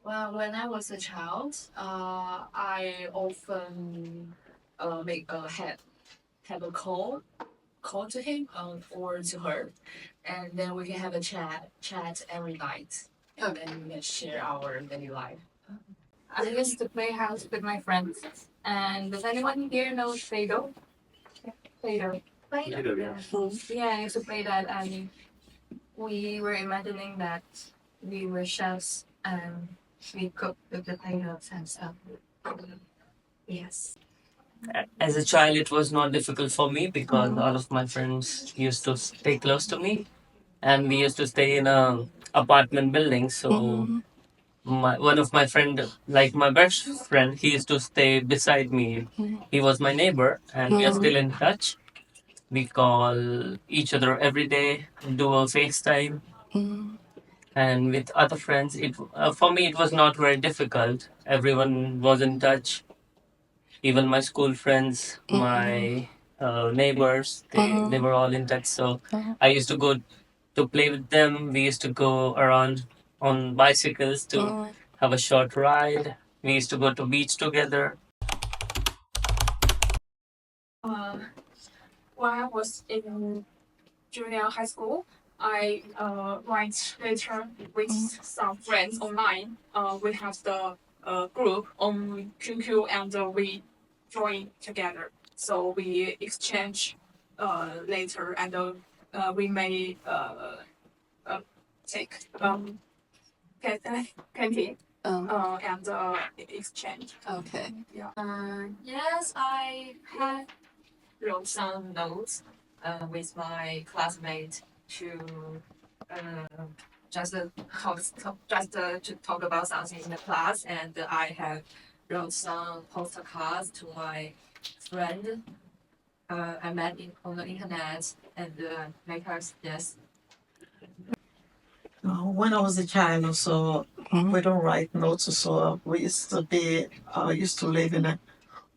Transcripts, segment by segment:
Well, when I was a child, I often make have a call to him or to her, and then we can have a chat every night, and then we can share our daily life. I used to play house with my friends. And does anyone here know Play-Doh? Play-Doh. Play-Doh, yeah. Yeah, I used to play that, and we were imagining that we were chefs and we cooked with the Play-Dohs and stuff. Yes. As a child, it was not difficult for me because all of my friends used to stay close to me, and we used to stay in a apartment building. So one of my friend, like my best friend, he used to stay beside me. He was my neighbor, and we are still in touch. We call each other every day, do a FaceTime, and with other friends, it for me it was not very difficult. Everyone was in touch, even my school friends, my neighbors, they were all in touch. So I used to go to play with them. We used to go around on bicycles to have a short ride. We used to go to beach together. Uh, when I was in junior high school, I write later with some friends online. We have the group on QQ and we join together. So we exchange later and we may uh, take canteen and exchange. Okay. Yeah. Yes, I had wrote some notes with my classmate to uh, to talk about something in the class, and I have wrote some postcards to my friend I met on the internet, and later yes. When I was a child, also we don't write notes. So we used to be, used to live in an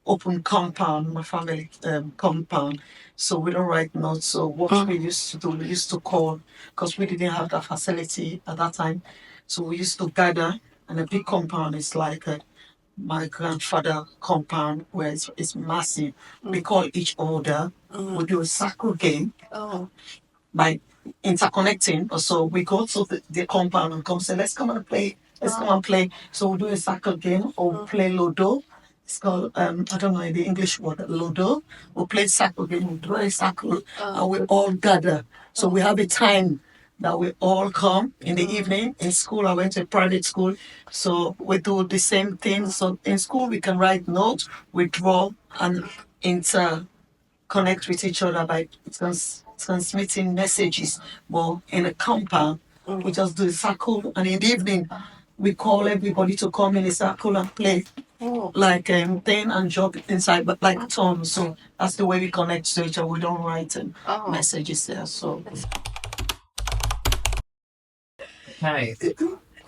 open compound, my family compound. So we don't write notes. So what we used to do, we used to call because we didn't have that facility at that time. So we used to gather, and a big compound is like my grandfather compound where it's massive. We call each other. We do a circle game by interconnecting. So we go to the compound and come say, let's come and play. Let's come and play. So we do a circle game or we play Ludo. It's called, I don't know the English word, Ludo. We play circle game, we draw a circle, and we all gather. So we have a time that we all come in the evening. In school, I went to a private school, so we do the same thing. So in school, we can write notes, we draw, and connect with each other by transmitting messages. But in a compound, we just do a circle, and in the evening, we call everybody to come in a circle and play like thing and jog inside, but like Tom. So that's the way we connect to each other. We don't write messages there. So. Hey,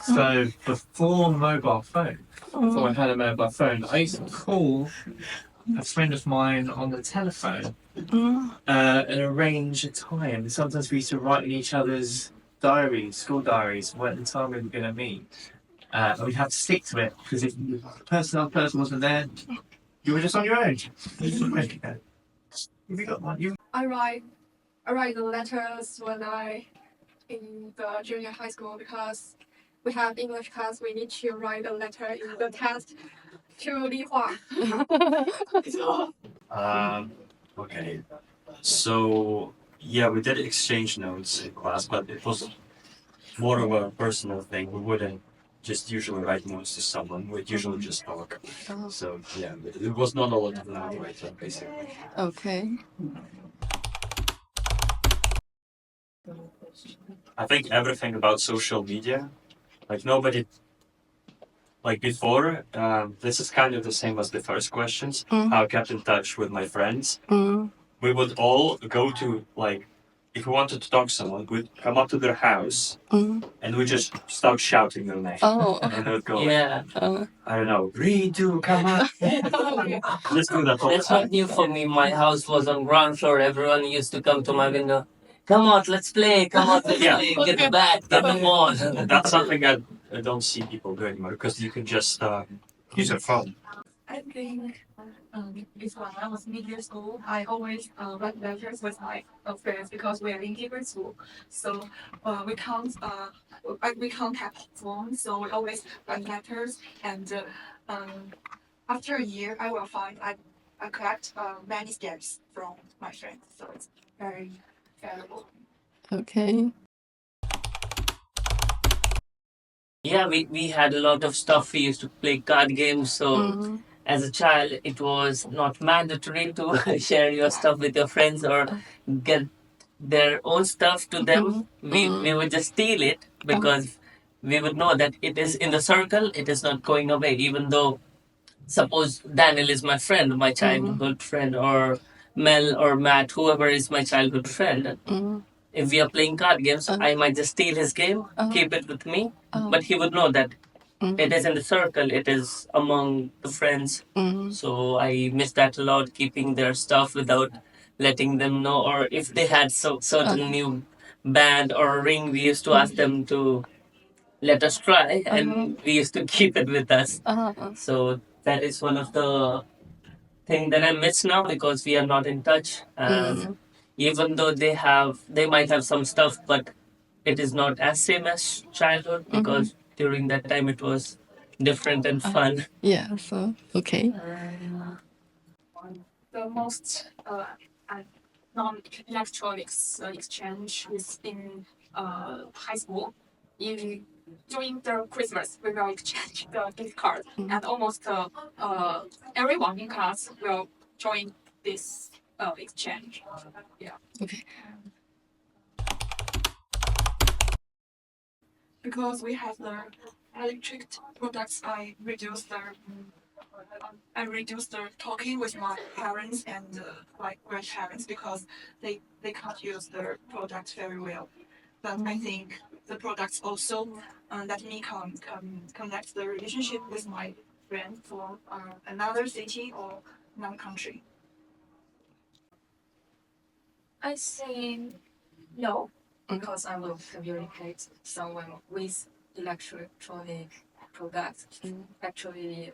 so before mobile phone, before I had a mobile phone, I used to call a friend of mine on the telephone and arrange a time. Sometimes we used to write in each other's diaries, school diaries, what the time we were going to meet. And we'd have to stick to it because if the other person wasn't there, you were just on your own. Have you got one? I write the letters when I in the junior high school because we have English class. We need to write a letter in the test to Li Hua. Okay. So yeah, we did exchange notes in class, but it was more of a personal thing. We wouldn't just usually write notes to someone. We'd usually just talk. So yeah, it was not a lot of note writing basically. Okay. I think everything about social media, like nobody, like before, this is kind of the same as the first questions, how I kept in touch with my friends. We would all go to, like, if we wanted to talk to someone, we'd come up to their house and we just start shouting their name. And they would go, Yeah, I don't know, redo, come on. Just do that all the that's not time. new for me. My house was on ground floor. Everyone used to come to my window. Come on, let's play. Come on, let's Yeah. play. Get the bat, get the ball. That's something don't see people do anymore because you can just use your phone. I think it's when I was middle school. I always write letters with my friends because we are in different school. So we can't have phone. So we always write letters. And after a year, I will find I collect many stamps from my friends. So it's very valuable. Okay. Yeah, we had a lot of stuff. We used to play card games. So as a child, it was not mandatory to share your stuff with your friends or get their own stuff to them. We would just steal it because we would know that it is in the circle. It is not going away. Even though, suppose Daniel is my friend, my childhood friend, or Mel or Matt, whoever is my childhood friend. If we are playing card games, I might just steal his game, keep it with me, but he would know that it is in the circle, it is among the friends. So I miss that a lot, keeping their stuff without letting them know. Or if they had certain new band or ring, we used to ask them to let us try, and we used to keep it with us. So that is one of the thing that I miss now because we are not in touch. And even though they might have some stuff, but it is not as same as childhood because during that time it was different and fun. Yeah. So okay. The most non-electronics exchange is in high school. During the Christmas, we will exchange the gift card, and almost everyone in class will join this exchange. Yeah. Okay. Because we have the electric products, I reduce the talking with my parents and my grandparents because they can't use the product very well. But I think the products also let me connect the relationship with my friend from another city or another country. I think no, because I will communicate someone with electronic products. Actually,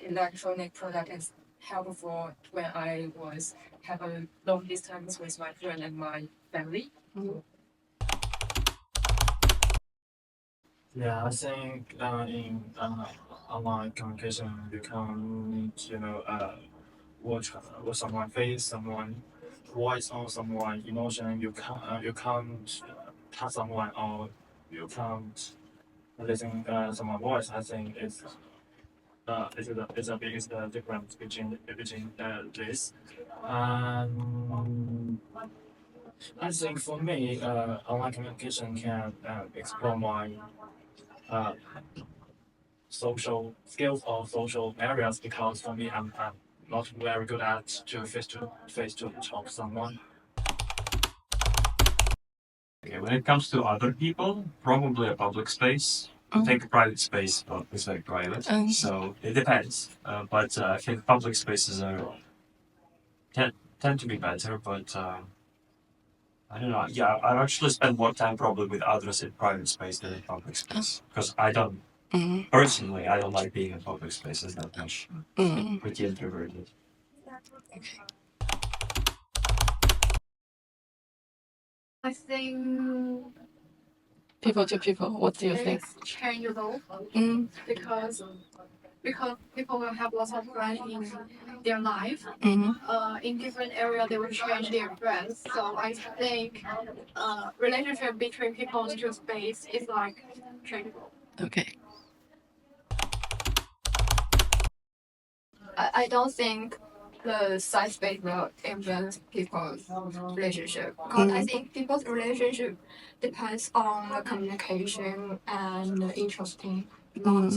electronic product is helpful when I was have a long distance with my friend and my family. Yeah, I think in online communication, you can, watch someone face, someone voice, or someone emotion. You can't touch someone, or you can't listen someone voice. I think it's a biggest difference between this. I think for me, online communication can explore my social skills or social areas because for me, I'm not very good at face to talk to someone. Okay, when it comes to other people, probably a public space. Take a private space, but it's very private. So it depends. But I think public spaces tend to be better. But I don't know. Yeah, I actually spend more time probably with others in private space than in public space because I don't personally I don't like being in public spaces that much. Pretty introverted. I think People to people. What do you think? it's changeable because people will have lots of friends in their life. In different area, they will change their friends. So I think relationship between people into space is like changeable. Okay. I don't think the size space will influence people's relationship. Because I think people's relationship depends on the communication and the interesting, not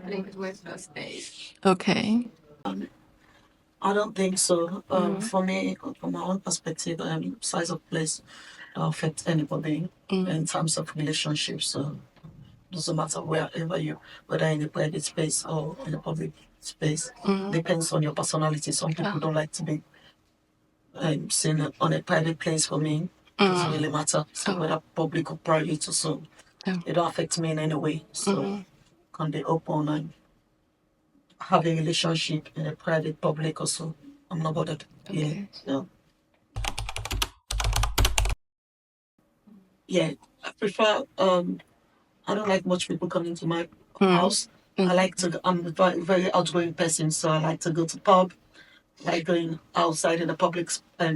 linked with the space. Okay. I don't think so. For me, from my own perspective, size of place don't affect anybody in terms of relationships. So doesn't matter whether in a private space or in a public space. Depends on your personality. Some people don't like to be seen on a private place. For me, doesn't really matter. So whether public or private or so, Yeah. it don't affect me in any way. So can be open and have a relationship in a private, public also. I'm not bothered. Yeah. Okay. No. Yeah. I prefer I don't like much people coming to my house. I like to I'm a very, very outgoing person, so I like to go to pub, like going outside in a public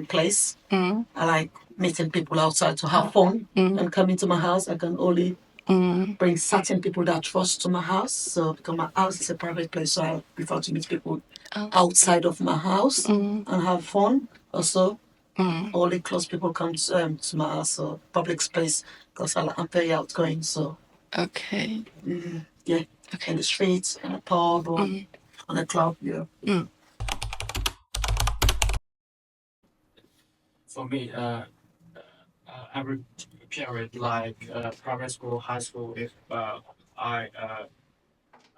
place. I like meeting people outside to have fun and coming to my house. I can only bring certain people that I trust to my house. So because my house is a private place, so I prefer to meet people outside of my house and have fun. Also, only close people come to my house, so public space, because I'm very outgoing. So Okay. yeah, Okay. in the streets, in a pub, or on a club. Yeah. For me, every period like primary school, high school, if I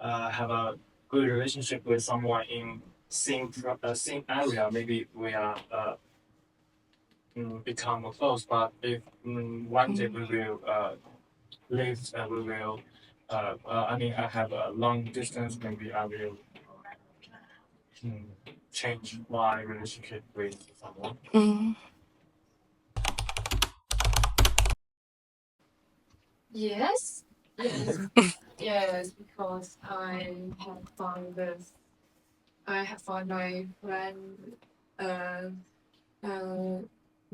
have a good relationship with someone in same area, maybe we are become close. But if one day we will live and we will, I mean, I have a long distance, maybe I will change my relationship with someone. Yes. Yes. Yes, because I have found my friend uh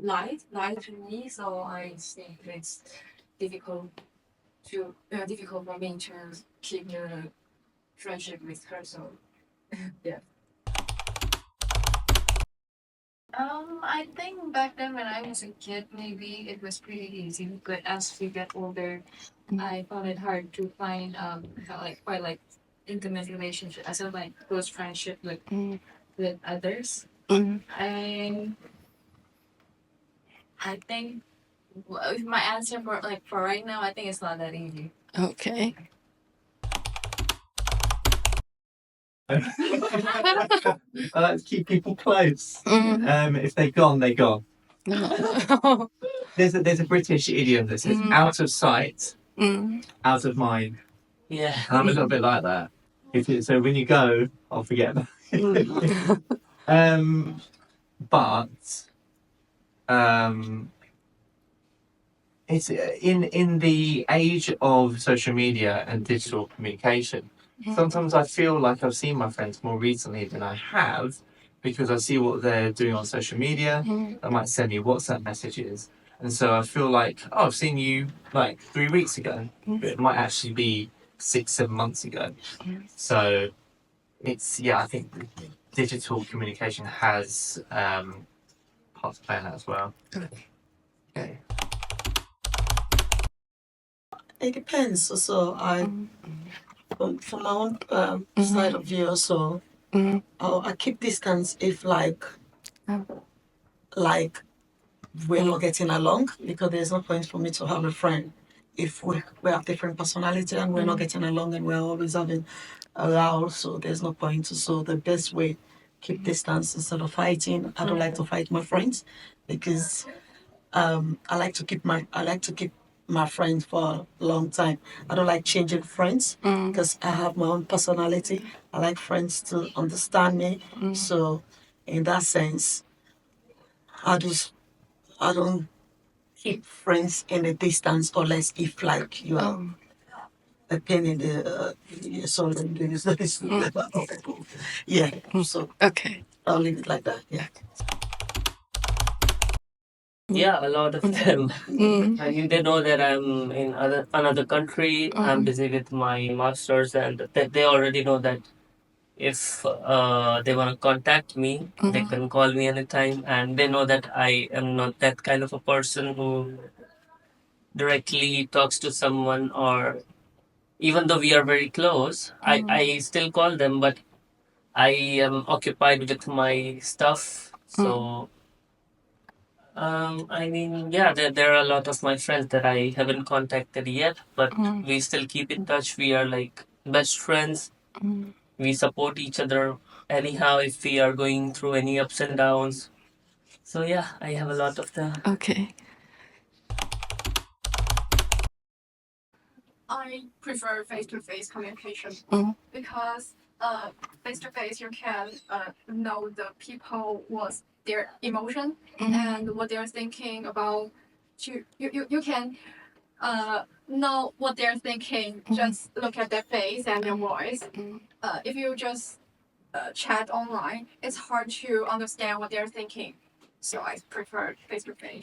lied to me, so I think it's difficult difficult for me to keep the friendship with her. So yeah. I think back then when I was a kid, maybe it was pretty easy. But as we get older, I found it hard to find quite like intimate relationship, as in like close friendship with others. And I think my answer for right now, I think it's not that easy. Okay. I like to keep people close. If they're gone, they're gone. There's a British idiom that says out of sight, out of mind. Yeah. And I'm a little bit like that. So when you go, I'll forget. But it's in the age of social media and digital communication. Sometimes I feel like I've seen my friends more recently than I have, because I see what they're doing on social media. They might send me WhatsApp messages, and so I feel like, oh, I've seen you like 3 weeks ago, but it might actually be 6-7 months ago. So I think digital communication has part to play in that as well. Okay. It depends. So from my own side of view, also, I keep distance if like we're not getting along, because there's no point for me to have a friend if we have different personality and we're not getting along and we're always having a row. So there's no point. So the best way, keep distance instead of fighting. I don't like to fight my friends, because I like to keep my friends for a long time. I don't like changing friends, because I have my own personality. I like friends to understand me. So in that sense, I don't keep friends in a distance, unless if like you are a pain in the yeah. So Okay. I'll leave it like that. Yeah. Yeah, a lot of them. I mean, they know that I'm in another country. I'm busy with my masters, and they already know that if they want to contact me, they can call me anytime, and they know that I am not that kind of a person who directly talks to someone, or even though we are very close, I still call them, but I am occupied with my stuff. So I mean, yeah, there are a lot of my friends that I haven't contacted yet, but we still keep in touch. We are like best friends. We support each other anyhow if we are going through any ups and downs. So yeah, I have a lot of them. Okay. I prefer face-to-face communication because face-to-face you can know the people what's their emotion and what they're thinking about. You can know what they're thinking. Just look at their face and their voice. If you just chat online, it's hard to understand what they're thinking. So I prefer face-to-face.